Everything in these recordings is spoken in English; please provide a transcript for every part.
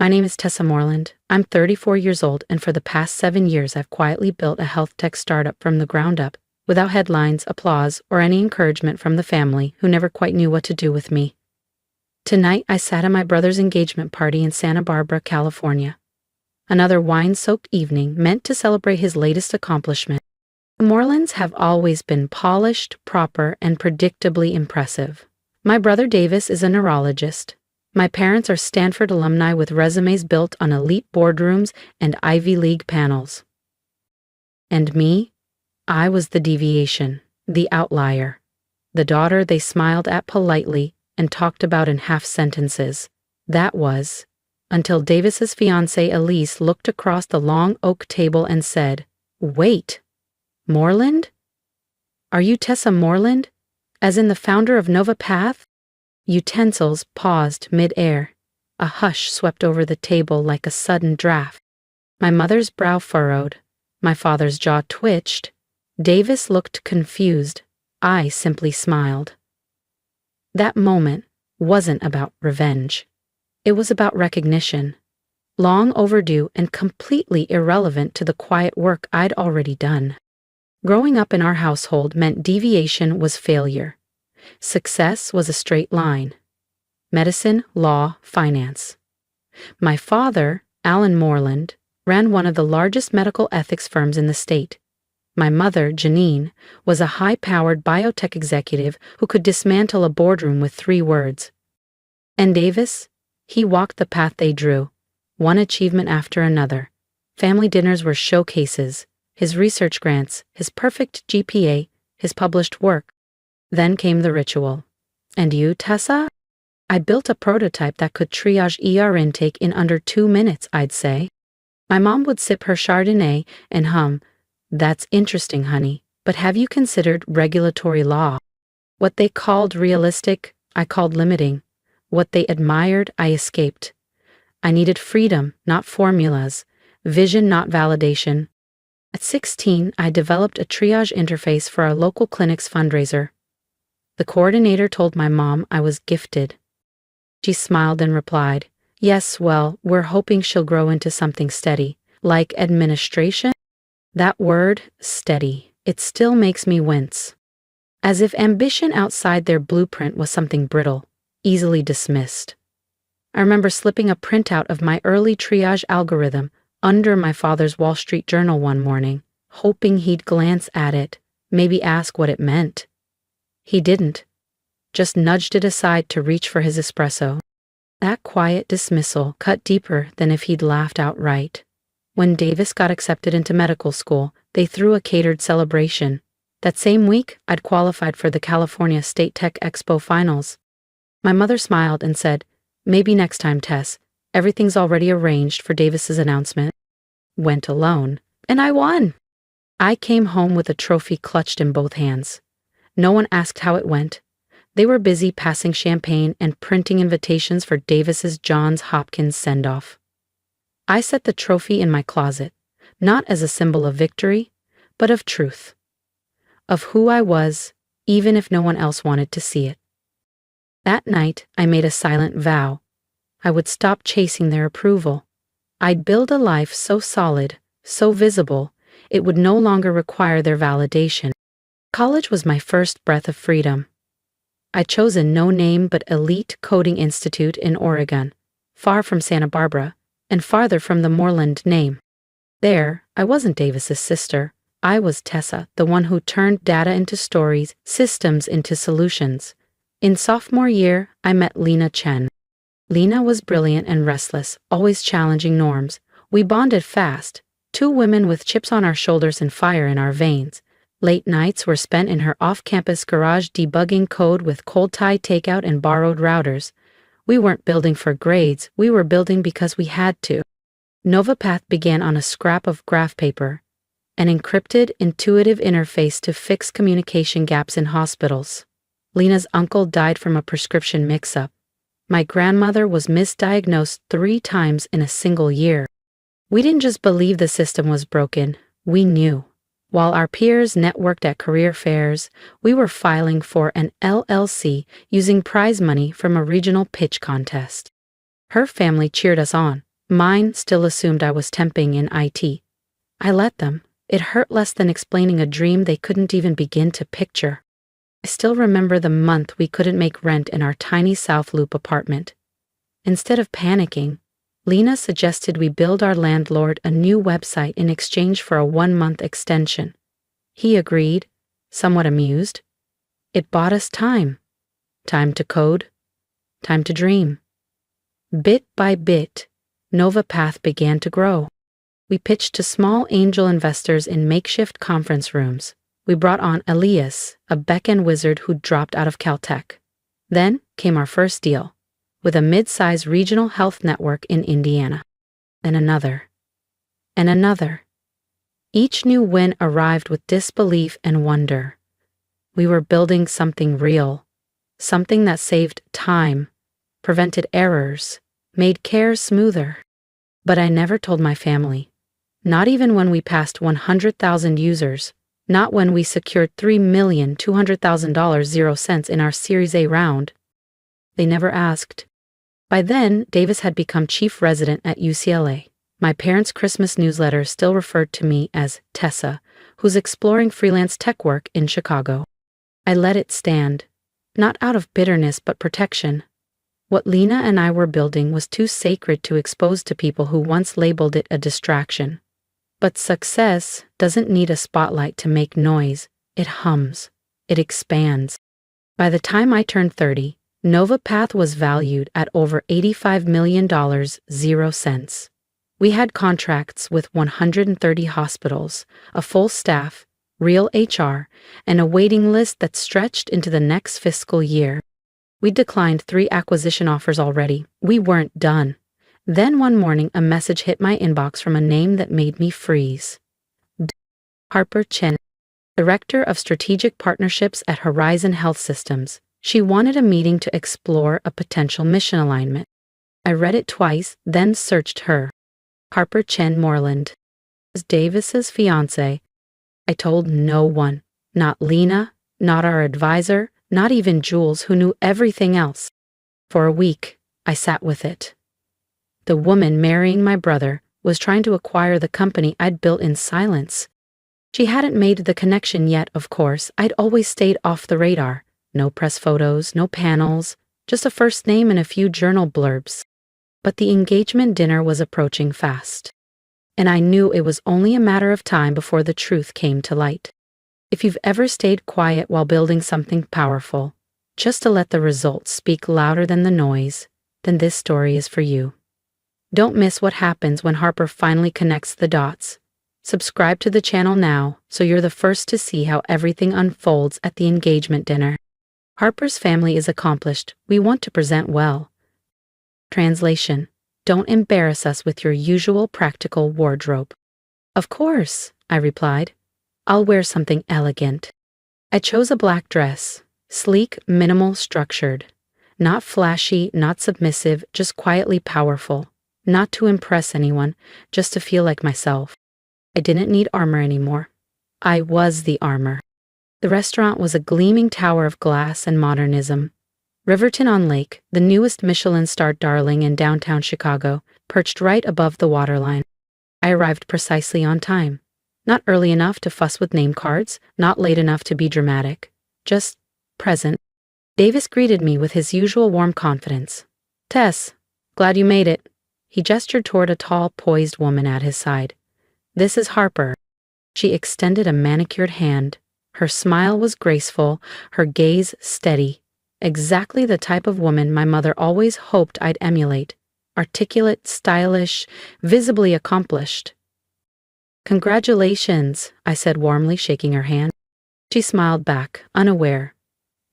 My name is Tessa Moreland. I'm 34 years old, and for the past 7 years I've quietly built a health tech startup from the ground up, without headlines, applause, or any encouragement from the family, who never quite knew what to do with me. Tonight I sat at my brother's engagement party in Santa Barbara, California. Another wine-soaked evening meant to celebrate his latest accomplishment. The Morelands have always been polished, proper, and predictably impressive. My brother Davis is a neurologist. My parents are Stanford alumni with resumes built on elite boardrooms and Ivy League panels. And me? I was the deviation, the outlier. The daughter they smiled at politely and talked about in half sentences. That was, until Davis's fiancée Elise looked across the long oak table and said, "Wait, Moreland? Are you Tessa Moreland, as in the founder of Nova Path?" Utensils paused mid-air. A hush swept over the table like a sudden draft. My mother's brow furrowed. My father's jaw twitched. Davis looked confused. I simply smiled. That moment wasn't about revenge. It was about recognition. Long overdue and completely irrelevant to the quiet work I'd already done. Growing up in our household meant deviation was failure. Success was a straight line. Medicine, law, finance. My father, Alan Moreland, ran one of the largest medical ethics firms in the state. My mother, Janine, was a high-powered biotech executive who could dismantle a boardroom with 3 words. And Davis? He walked the path they drew, one achievement after another. Family dinners were showcases, his research grants, his perfect GPA, his published work. Then came the ritual. And you, Tessa? I built a prototype that could triage ER intake in under 2 minutes, I'd say. My mom would sip her Chardonnay and hum, "That's interesting, honey, but have you considered regulatory law?" What they called realistic, I called limiting. What they admired, I escaped. I needed freedom, not formulas, vision, not validation. At 16, I developed a triage interface for our local clinic's fundraiser. The coordinator told my mom I was gifted. She smiled and replied, "Yes, well, we're hoping she'll grow into something steady, like administration." That word, steady, it still makes me wince. As if ambition outside their blueprint was something brittle, easily dismissed. I remember slipping a printout of my early triage algorithm under my father's Wall Street Journal one morning, hoping he'd glance at it, maybe ask what it meant. He didn't, just nudged it aside to reach for his espresso. That quiet dismissal cut deeper than if he'd laughed outright. When Davis got accepted into medical school, they threw a catered celebration. That same week, I'd qualified for the California State Tech Expo finals. My mother smiled and said, "Maybe next time, Tess. Everything's already arranged for Davis's announcement." Went alone, and I won. I came home with a trophy clutched in both hands. No one asked how it went. They were busy passing champagne and printing invitations for Davis's Johns Hopkins send-off. I set the trophy in my closet, not as a symbol of victory, but of truth. Of who I was, even if no one else wanted to see it. That night, I made a silent vow. I would stop chasing their approval. I'd build a life so solid, so visible, it would no longer require their validation. College was my first breath of freedom. I chose a no-name but elite coding institute in Oregon, far from Santa Barbara, and farther from the Moreland name. There, I wasn't Davis's sister. I was Tessa, the one who turned data into stories, systems into solutions. In sophomore year, I met Lena Chen. Lena was brilliant and restless, always challenging norms. We bonded fast, 2 women with chips on our shoulders and fire in our veins. Late nights were spent in her off-campus garage debugging code with cold Thai takeout and borrowed routers. We weren't building for grades, we were building because we had to. NovaPath began on a scrap of graph paper, an encrypted, intuitive interface to fix communication gaps in hospitals. Lena's uncle died from a prescription mix-up. My grandmother was misdiagnosed 3 times in a single year. We didn't just believe the system was broken, we knew. While our peers networked at career fairs, we were filing for an LLC using prize money from a regional pitch contest. Her family cheered us on, Mine still assumed I was temping in IT. I let them. It hurt less than explaining a dream they couldn't even begin to picture. I still remember the month we couldn't make rent in our tiny South Loop apartment. Instead of panicking, Lena suggested we build our landlord a new website in exchange for a 1-month extension. He agreed, somewhat amused. It bought us time. Time to code. Time to dream. Bit by bit, NovaPath began to grow. We pitched to small angel investors in makeshift conference rooms. We brought on Elias, a back-end wizard who'd dropped out of Caltech. Then came our first deal, with a mid-size regional health network in Indiana. And another. And another. Each new win arrived with disbelief and wonder. We were building something real, something that saved time, prevented errors, made care smoother. But I never told my family. Not even when we passed 100,000 users, not when we secured $3,200,000 0 cents in our Series A round. They never asked. By then, Davis had become chief resident at UCLA. My parents' Christmas newsletter still referred to me as Tessa, who's exploring freelance tech work in Chicago. I let it stand, not out of bitterness but protection. What Lena and I were building was too sacred to expose to people who once labeled it a distraction. But success doesn't need a spotlight to make noise. It hums. It expands. By the time I turned 30, NovaPath was valued at over $85 million 0 cents. We had contracts with 130 hospitals, a full staff, real HR, and a waiting list that stretched into the next fiscal year. We declined 3 acquisition offers already. We weren't done. Then one morning a message hit my inbox from a name that made me freeze. Harper Chen, Director of Strategic Partnerships at Horizon Health Systems. She wanted a meeting to explore a potential mission alignment. I read it twice, then searched her. Harper Chen Moreland was Davis's fiancée. I told no one, not Lena, not our advisor, not even Jules, who knew everything else. For a week, I sat with it. The woman marrying my brother was trying to acquire the company I'd built in silence. She hadn't made the connection yet, of course. I'd always stayed off the radar. No press photos, no panels, just a first name and a few journal blurbs. But the engagement dinner was approaching fast. And I knew it was only a matter of time before the truth came to light. If you've ever stayed quiet while building something powerful, just to let the results speak louder than the noise, then this story is for you. Don't miss what happens when Harper finally connects the dots. Subscribe to the channel now so you're the first to see how everything unfolds at the engagement dinner. Harper's family is accomplished. We want to present well. Translation: don't embarrass us with your usual practical wardrobe. Of course, I replied. I'll wear something elegant. I chose a black dress, sleek, minimal, structured. Not flashy, not submissive, just quietly powerful. Not to impress anyone, just to feel like myself. I didn't need armor anymore. I was the armor. The restaurant was a gleaming tower of glass and modernism. Riverton-on-Lake, the newest Michelin-starred darling in downtown Chicago, perched right above the waterline. I arrived precisely on time. Not early enough to fuss with name cards, not late enough to be dramatic. Just present. Davis greeted me with his usual warm confidence. "Tess, glad you made it." He gestured toward a tall, poised woman at his side. "This is Harper." She extended a manicured hand. Her smile was graceful, her gaze steady. Exactly the type of woman my mother always hoped I'd emulate. Articulate, stylish, visibly accomplished. "Congratulations," I said warmly, shaking her hand. She smiled back, unaware.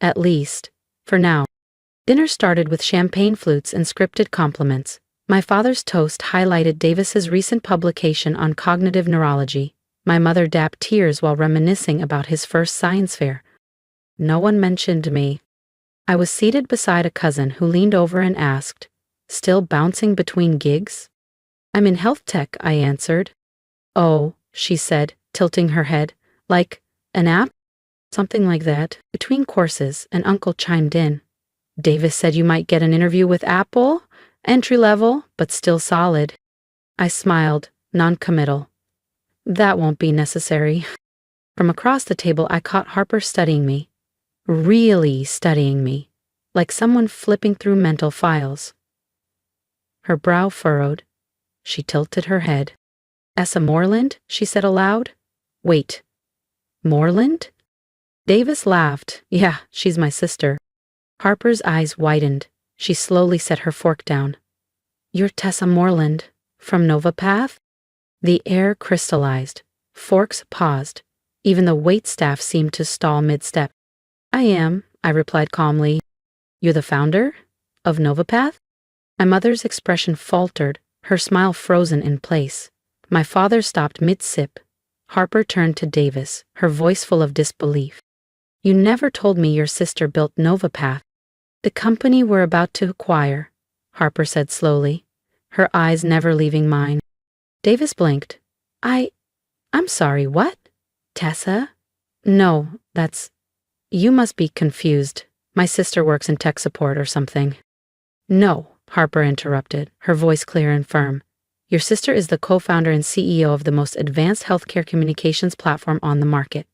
At least, for now. Dinner started with champagne flutes and scripted compliments. My father's toast highlighted Davis's recent publication on cognitive neurology. My mother dabbed tears while reminiscing about his first science fair. No one mentioned me. I was seated beside a cousin who leaned over and asked, "Still bouncing between gigs?" "I'm in health tech," I answered. "Oh," she said, tilting her head. "Like an app?" "Something like that. Between courses," and Uncle chimed in. "Davis said you might get an interview with Apple? Entry level, but still solid." I smiled, non-committal. That won't be necessary. From across the table, I caught Harper studying me. Really studying me. Like someone flipping through mental files. Her brow furrowed. She tilted her head. Essa Moreland? She said aloud. Wait. Moreland? Davis laughed. Yeah, she's my sister. Harper's eyes widened. She slowly set her fork down. You're Tessa Moreland. From Novapath? The air crystallized. Forks paused. Even the waitstaff seemed to stall mid-step. I am, I replied calmly. You're the founder? Of Novapath? My mother's expression faltered, her smile frozen in place. My father stopped mid-sip. Harper turned to Davis, her voice full of disbelief. You never told me your sister built Novapath. The company we're about to acquire, Harper said slowly, her eyes never leaving mine. Davis blinked. I'm sorry, what? Tessa? No, you must be confused. My sister works in tech support or something. No, Harper interrupted, her voice clear and firm. Your sister is the co-founder and CEO of the most advanced healthcare communications platform on the market.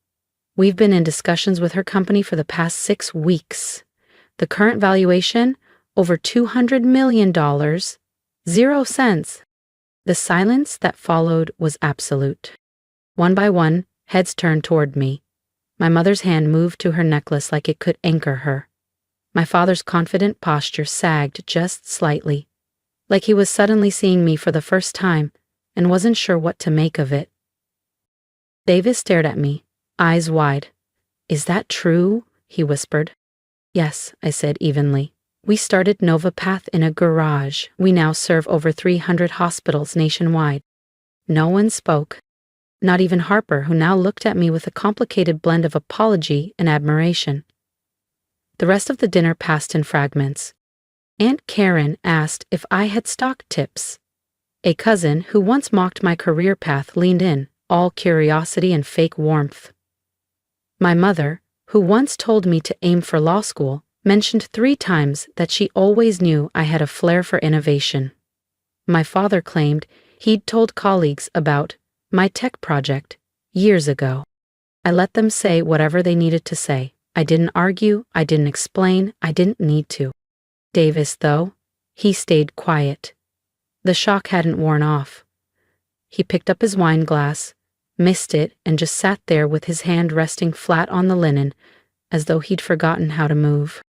We've been in discussions with her company for the past 6 weeks. The current valuation, over $200 million. 0 cents. The silence that followed was absolute. One by one, heads turned toward me. My mother's hand moved to her necklace like it could anchor her. My father's confident posture sagged just slightly, like he was suddenly seeing me for the first time and wasn't sure what to make of it. Davis stared at me, eyes wide. Is that true? He whispered. Yes, I said evenly. We started Novapath in a garage. We now serve over 300 hospitals nationwide. No one spoke. Not even Harper, who now looked at me with a complicated blend of apology and admiration. The rest of the dinner passed in fragments. Aunt Karen asked if I had stock tips. A cousin who once mocked my career path leaned in, all curiosity and fake warmth. My mother, who once told me to aim for law school, mentioned 3 times that she always knew I had a flair for innovation. My father claimed he'd told colleagues about my tech project years ago. I let them say whatever they needed to say. I didn't argue, I didn't explain, I didn't need to. Davis, though, he stayed quiet. The shock hadn't worn off. He picked up his wine glass, missed it, and just sat there with his hand resting flat on the linen, as though he'd forgotten how to move.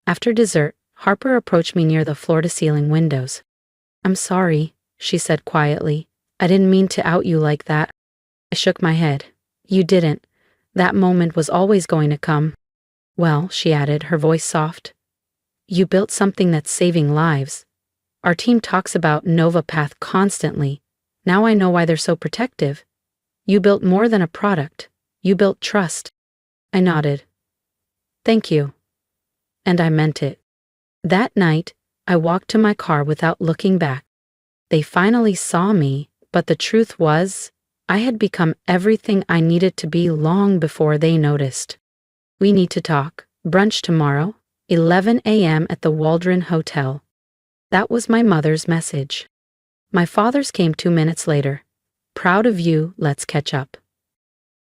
After dessert, Harper approached me near the floor-to-ceiling windows. I'm sorry, she said quietly. I didn't mean to out you like that. I shook my head. You didn't. That moment was always going to come. Well, she added, her voice soft. You built something that's saving lives. Our team talks about Novapath constantly. Now I know why they're so protective. You built more than a product. You built trust. I nodded. Thank you. And I meant it. That night, I walked to my car without looking back. They finally saw me, but the truth was, I had become everything I needed to be long before they noticed. We need to talk. Brunch tomorrow, 11 a.m. at the Waldron Hotel. That was my mother's message. My father's came 2 minutes later. Proud of you, let's catch up.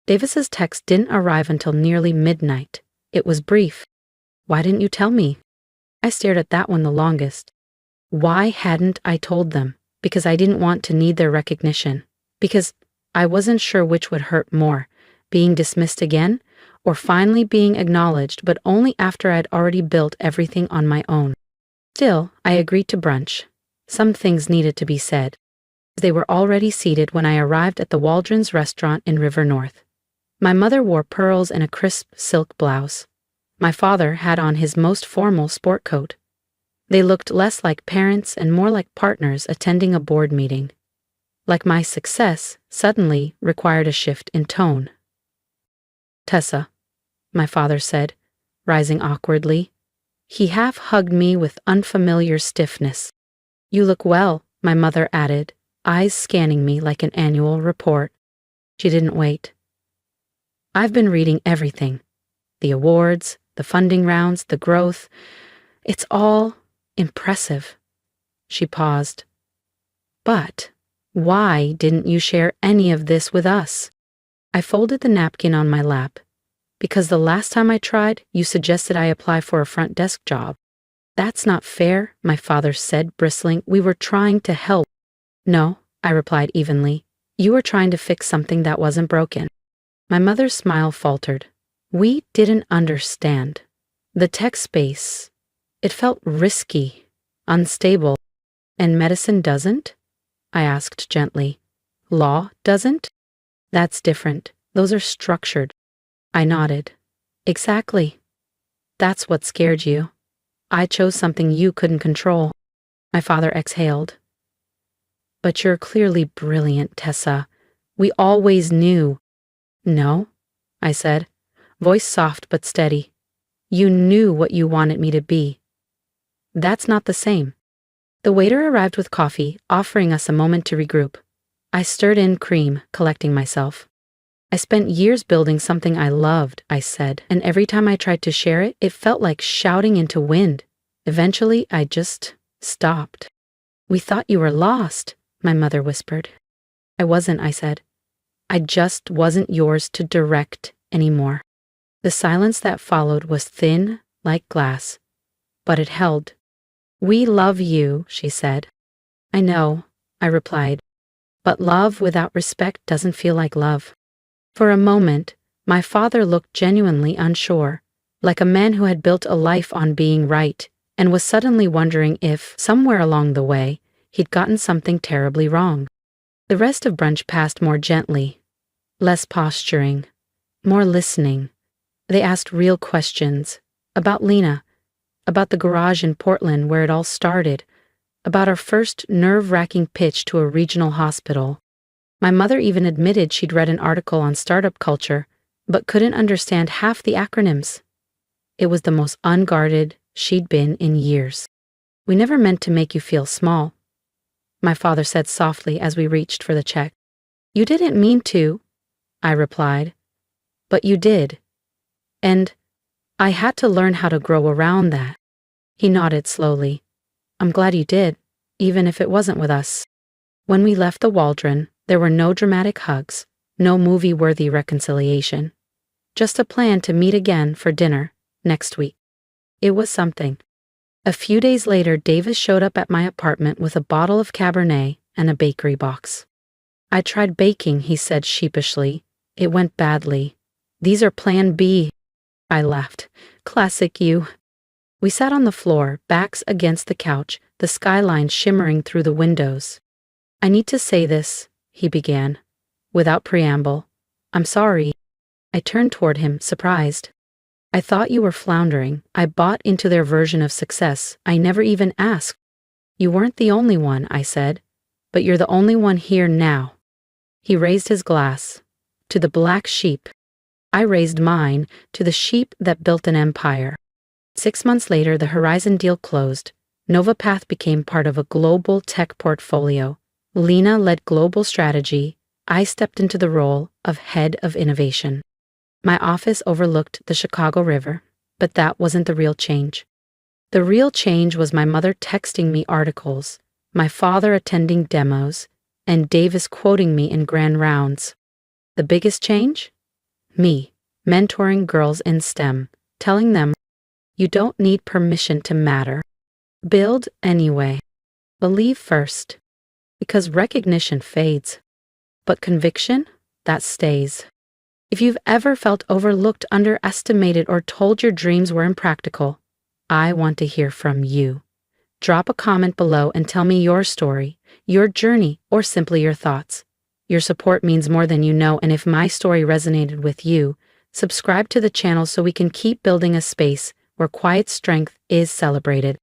Davis's text didn't arrive until nearly midnight. It was brief. Why didn't you tell me? I stared at that one the longest. Why hadn't I told them? Because I didn't want to need their recognition. Because I wasn't sure which would hurt more, being dismissed again, or finally being acknowledged, but only after I'd already built everything on my own. Still, I agreed to brunch. Some things needed to be said. They were already seated when I arrived at the Waldron's restaurant in River North. My mother wore pearls and a crisp silk blouse. My father had on his most formal sport coat. They looked less like parents and more like partners attending a board meeting. Like my success suddenly required a shift in tone. Tessa, my father said, rising awkwardly. He half hugged me with unfamiliar stiffness. You look well, my mother added, eyes scanning me like an annual report. She didn't wait. I've been reading everything. The awards, the funding rounds, the growth. It's all impressive. She paused. But Why didn't you share any of this with us? I folded the napkin on my lap. Because the last time I tried, you suggested I apply for a front desk job. That's not fair, my father said, bristling. We were trying to help. No, I replied evenly. You were trying to fix something that wasn't broken. My mother's smile faltered. We didn't understand. The tech space. It felt risky, unstable. And medicine doesn't? I asked gently. Law doesn't? That's different. Those are structured. I nodded. Exactly. That's what scared you. I chose something you couldn't control. My father exhaled. But you're clearly brilliant, Tessa. We always knew. No, I said, voice soft but steady. You knew what you wanted me to be. That's not the same. The waiter arrived with coffee, offering us a moment to regroup. I stirred in cream, collecting myself. I spent years building something I loved, I said, and every time I tried to share it, it felt like shouting into wind. Eventually, I just stopped. We thought you were lost, my mother whispered. I wasn't, I said. I just wasn't yours to direct anymore. The silence that followed was thin, like glass, but it held. We love you, she said. I know, I replied, but love without respect doesn't feel like love. For a moment, my father looked genuinely unsure, like a man who had built a life on being right and was suddenly wondering if, somewhere along the way, he'd gotten something terribly wrong. The rest of brunch passed more gently, less posturing, more listening. They asked real questions about Lena, about the garage in Portland where it all started, about our first nerve-wracking pitch to a regional hospital. My mother even admitted she'd read an article on startup culture, but couldn't understand half the acronyms. It was the most unguarded she'd been in years. We never meant to make you feel small, my father said softly as we reached for the check. You didn't mean to, I replied, but you did. And I had to learn how to grow around that. He nodded slowly. I'm glad you did, even if it wasn't with us. When we left the Waldron, there were no dramatic hugs, no movie-worthy reconciliation. Just a plan to meet again for dinner next week. It was something. A few days later, Davis showed up at my apartment with a bottle of Cabernet and a bakery box. I tried baking, he said sheepishly. It went badly. These are Plan B. I laughed. Classic you. We sat on the floor, backs against the couch, the skyline shimmering through the windows. I need to say this, he began, without preamble. I'm sorry. I turned toward him, surprised. I thought you were floundering. I bought into their version of success. I never even asked. You weren't the only one, I said, but you're the only one here now. He raised his glass. To the black sheep. I raised mine to the sheep that built an empire. 6 months later, the Horizon deal closed. NovaPath became part of a global tech portfolio. Lena led global strategy. I stepped into the role of head of innovation. My office overlooked the Chicago River, but that wasn't the real change. The real change was my mother texting me articles, my father attending demos, and Davis quoting me in grand rounds. The biggest change? Me, mentoring girls in STEM, telling them, you don't need permission to matter. Build anyway. Believe first. Because recognition fades. But conviction, that stays. If you've ever felt overlooked, underestimated, or told your dreams were impractical, I want to hear from you. Drop a comment below and tell me your story, your journey, or simply your thoughts. Your support means more than you know, and if my story resonated with you, subscribe to the channel so we can keep building a space where quiet strength is celebrated.